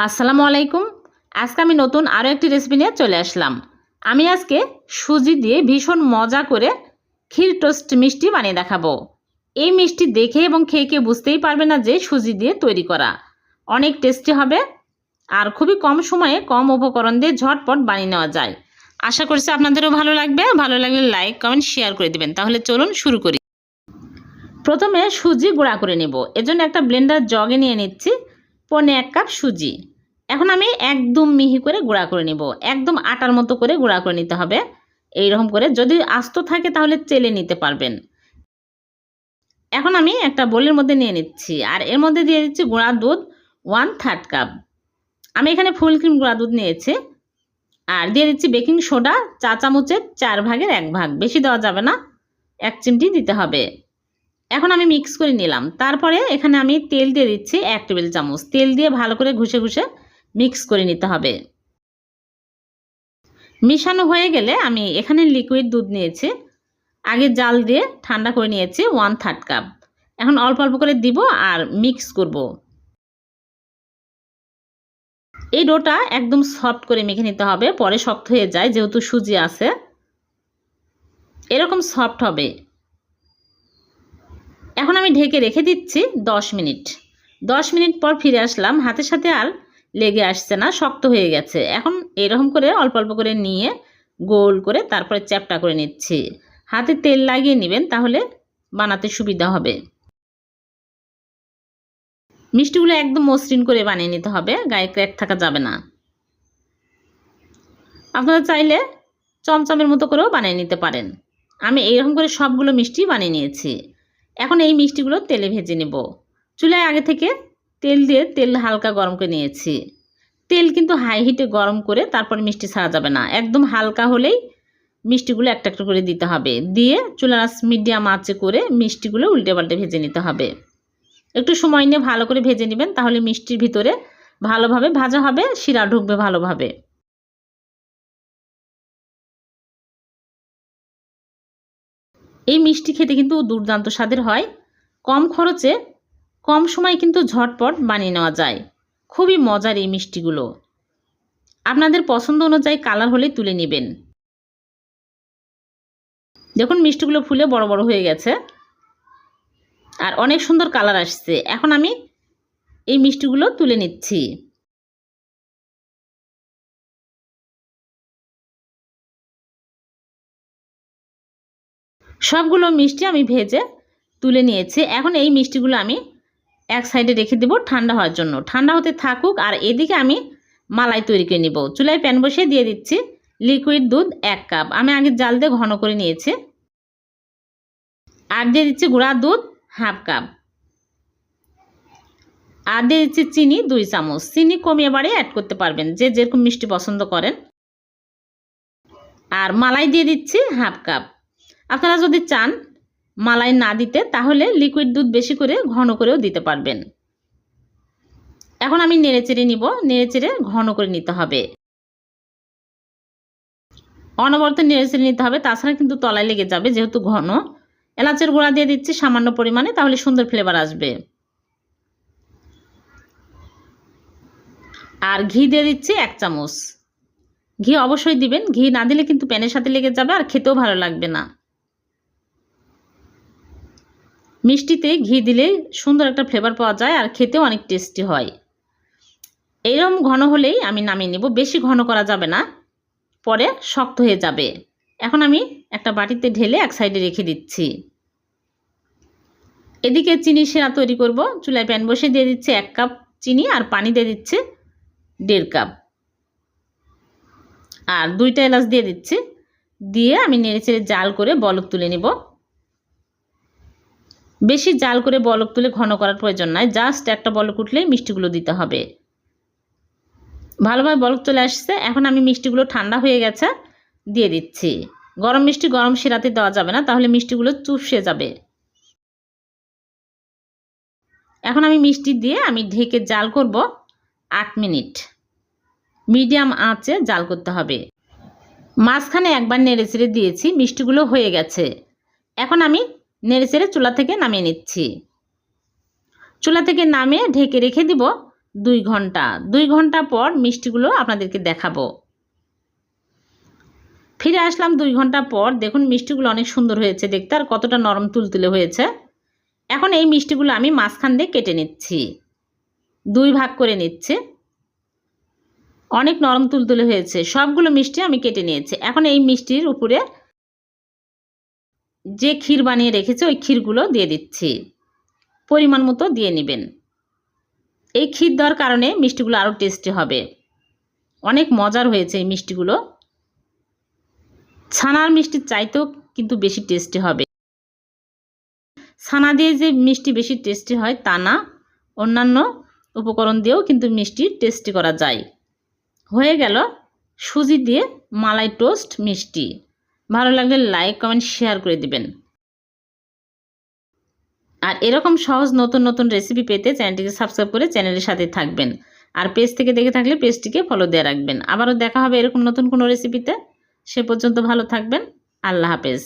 আসসালামু আলাইকুম। আজকে আমি নতুন আরও একটি রেসিপি নিয়ে চলে আসলাম। আমি আজকে সুজি দিয়ে ভীষণ মজা করে ক্ষীর টোস্ট মিষ্টি বানিয়ে দেখাবো। এই মিষ্টি দেখে এবং খেয়ে কেউ বুঝতেই পারবে না যে সুজি দিয়ে তৈরি করা। অনেক টেস্টি হবে আর খুবই কম সময়ে কম উপকরণ দিয়ে ঝটপট বানিয়ে নেওয়া যায়। আশা করছি আপনাদেরও ভালো লাগবে। ভালো লাগলে লাইক কমেন্ট শেয়ার করে দিবেন। তাহলে চলুন শুরু করি। প্রথমে সুজি গুঁড়া করে নেব। এজন্য একটা ব্লেন্ডার জগে নিয়ে নিচ্ছি 1.25 কাপ সুজি। এখন আমি একদম মিহি করে গুঁড়া করে নেব। একদম আটার মতো করে গুঁড়া করে নিতে হবে। এইরকম করে, যদি আস্ত থাকে তাহলে চেলে নিতে পারবেন। এখন আমি একটা বোলের মধ্যে নিয়ে নিচ্ছি আর এর মধ্যে দিয়ে দিচ্ছি গুঁড়া দুধ 1/3 কাপ। আমি এখানে ফুল ক্রিম গুঁড়া দুধ নিয়েছি। আর দিয়ে দিচ্ছি বেকিং সোডা 4 চামচের 4 ভাগের 1 ভাগ, বেশি দেওয়া যাবে না, 1 চিমটি দিতে হবে। এখন আমি মিক্স করে নিলাম। তারপরে এখানে আমি তেল দিয়ে দিচ্ছি 1 টেবিল চামচ। তেল দিয়ে ভালো করে ঘষে ঘষে মিক্স করে নিতে হবে। মিশানো হয়ে গেলে আমি এখানে লিকুইড দুধ নিয়েছি। আগে জাল দিয়ে ঠান্ডা করে নিয়েছি 1/3 কাপ। এখন অল্প অল্প করে দিব আর মিক্স করব। এই ডোটা একদম সফট করে মেখে নিতে হবে, পরে শক্ত হয়ে যায় যেহেতু সুজি আছে। এরকম সফট হবে। এখন আমি ঢেকে রেখে দিচ্ছি 10 মিনিট। 10 মিনিট পর ফিরে আসলাম। হাতের সাথে আর লেগে আসছে না, শক্ত হয়ে গেছে। এখন এরকম করে অল্প অল্প করে নিয়ে গোল করে তারপরে চ্যাপটা করে নিচ্ছি। হাতে তেল লাগিয়ে নেবেন, তাহলে বানাতে সুবিধা হবে। মিষ্টিগুলো একদম মসৃণ করে বানিয়ে নিতে হবে, গায়ে ক্র্যাক থাকা যাবে না। আপনারা চাইলে চমচমের মতো করেও বানিয়ে নিতে পারেন। আমি এইরকম করে সবগুলো মিষ্টি বানিয়ে নিয়েছি। এখন এই মিষ্টিগুলো তেলে ভেজে নেব। চুলায় আগে থেকে তেল দিয়ে তেল হালকা গরম করে নিয়েছি। তেল কিন্তু হাই হিটে গরম করে তারপর মিষ্টি ছাড়া যাবে না। একদম হালকা হলেই মিষ্টিগুলো একটা একটা করে দিতে হবে। দিয়ে চুলার আঁচ মিডিয়াম আঁচে করে মিষ্টিগুলো উল্টে পাল্টে ভেজে নিতে হবে। একটু সময় নিয়ে ভালো করে ভেজে নেবেন, তাহলে মিষ্টির ভিতরে ভালোভাবে ভাজা হবে, শিরা ঢুকবে ভালোভাবে। এই মিষ্টি খেতে কিন্তু দুর্দান্ত স্বাদের হয়। কম খরচে কম সময় কিন্তু ঝটপট বানিয়ে নেওয়া যায়। খুবই মজার এই মিষ্টিগুলো। আপনাদের পছন্দ অনুযায়ী কালার হলে তুলে নেবেন। দেখুন মিষ্টিগুলো ফুলে বড় বড় হয়ে গেছে আর অনেক সুন্দর কালার আসছে। এখন আমি এই মিষ্টিগুলো তুলে নিচ্ছি। সবগুলো মিষ্টি আমি ভেজে তুলে নিয়েছি। এখন এই মিষ্টিগুলো আমি এক সাইডে রেখে দেব ঠান্ডা হওয়ার জন্য। ঠান্ডা হতে থাকুক আর এদিকে আমি মালাই তৈরি করে নিব। চুলায় প্যান বসিয়ে দিয়ে দিচ্ছি লিকুইড দুধ 1 কাপ। আমি আগে জাল দিয়ে ঘন করে নিয়েছি। আর দিয়ে দিচ্ছি গুঁড়া দুধ 1/2 কাপ। আর দিয়ে দিচ্ছি চিনি 2 চামচ। চিনি কমিয়ে বাড়িয়ে অ্যাড করতে পারবেন, যে যেরকম মিষ্টি পছন্দ করেন। আর মালাই দিয়ে দিচ্ছি 1/2 কাপ। আপনারা যদি চান মালাই না দিতে, তাহলে লিকুইড দুধ বেশি করে ঘন করেও দিতে পারবেন। এখন আমি নেড়েচেড়ে নিব। নেড়েচেড়ে ঘন করে নিতে হবে। অনবরত নেড়েচেড়ে নিতে হবে, তাছাড়া কিন্তু তলায় লেগে যাবে যেহেতু ঘন। এলাচের গুঁড়া দিয়ে দিচ্ছি সামান্য পরিমাণে, তাহলে সুন্দর ফ্লেভার আসবে। আর ঘি দিয়ে দিচ্ছি 1 চামচ। ঘি অবশ্যই দিবেন, ঘি না দিলে কিন্তু প্যানের সাথে লেগে যাবে আর খেতেও ভালো লাগবে না। মিষ্টিতে ঘি দিলে সুন্দর একটা ফ্লেভার পাওয়া যায় আর খেতেও অনেক টেস্টি হয়। এইরকম ঘন হলেই আমি নামিয়ে নেব। বেশি ঘন করা যাবে না, পরে শক্ত হয়ে যাবে। এখন আমি একটা বাটিতে ঢেলে এক সাইডে রেখে দিচ্ছি। এদিকে চিনি শিরা তৈরি করব। চুলায় প্যান বসে দিয়ে দিচ্ছি 1 কাপ চিনি আর পানি দিয়ে দিচ্ছি 1.5 কাপ। আর 2টা এলাচ দিয়ে দিচ্ছি। দিয়ে আমি নেড়েচেড়ে জাল করে বলক তুলে নেব। বেশি জাল করে বলক তুলে ঘন করার প্রয়োজন নাই, জাস্ট একটা বলক উঠলেই মিষ্টিগুলো দিতে হবে। ভালোভাবে বলক চলে আসছে। এখন আমি মিষ্টিগুলো ঠান্ডা হয়ে গেছে দিয়ে দিচ্ছি। গরম মিষ্টি গরম শিরাতে দেওয়া যাবে না, তাহলে মিষ্টিগুলো চুপসে যাবে। এখন আমি মিষ্টি দিয়ে আমি ঢেকে জাল করব 8 মিনিট। মিডিয়াম আঁচে জাল করতে হবে। মাঝখানে একবার নেড়েচেড়ে দিয়েছি, মিষ্টিগুলো হয়ে গেছে। এখন আমি নেড়েচেড়ে চুলা থেকে নামিয়ে নিচ্ছি। চুলা থেকে নামিয়ে ঢেকে রেখে দিব 2 ঘন্টা। 2 ঘন্টা পর মিষ্টিগুলো আপনাদেরকে দেখাবো। ফিরে আসলাম 2 ঘন্টা পর। দেখুন মিষ্টিগুলো অনেক সুন্দর হয়েছে দেখতে, আর কতটা নরম তুলতুলে হয়েছে। এখন এই মিষ্টিগুলো আমি মাঝখান দিয়ে কেটে নিচ্ছি, 2 ভাগ করে নিচ্ছি। অনেক নরম তুলতুলে হয়েছে, সবগুলো মিষ্টি আমি কেটে নিয়েছি। এখন এই মিষ্টির উপরে যে ক্ষীর বানিয়ে রেখেছে ওই ক্ষীরগুলো দিয়ে দিচ্ছি, পরিমাণ মতো দিয়ে নেবেন। এই ক্ষীর দেওয়ার কারণে মিষ্টিগুলো আরও টেস্টি হবে। অনেক মজার হয়েছে এই মিষ্টিগুলো, ছানার মিষ্টির চাইতেও কিন্তু বেশি টেস্টি হবে। ছানা দিয়ে যে মিষ্টি বেশি টেস্টি হয় তা না, অন্যান্য উপকরণ দিয়েও কিন্তু মিষ্টি টেস্টি করা যায়। হয়ে গেল সুজি দিয়ে মালাই টোস্ট মিষ্টি। ভালো লাগলে লাইক কমেন্ট শেয়ার করে দিবেন। আর এরকম সহজ নতুন নতুন রেসিপি পেতে চ্যানেলটিকে সাবস্ক্রাইব করে চ্যানেলের সাথে থাকবেন। আর পেজ থেকে দেখে থাকলে পেজটিকে ফলো দিয়ে রাখবেন। আবারও দেখা হবে এরকম নতুন কোনো রেসিপিতে। সে পর্যন্ত ভালো থাকবেন। আল্লাহ হাফেজ।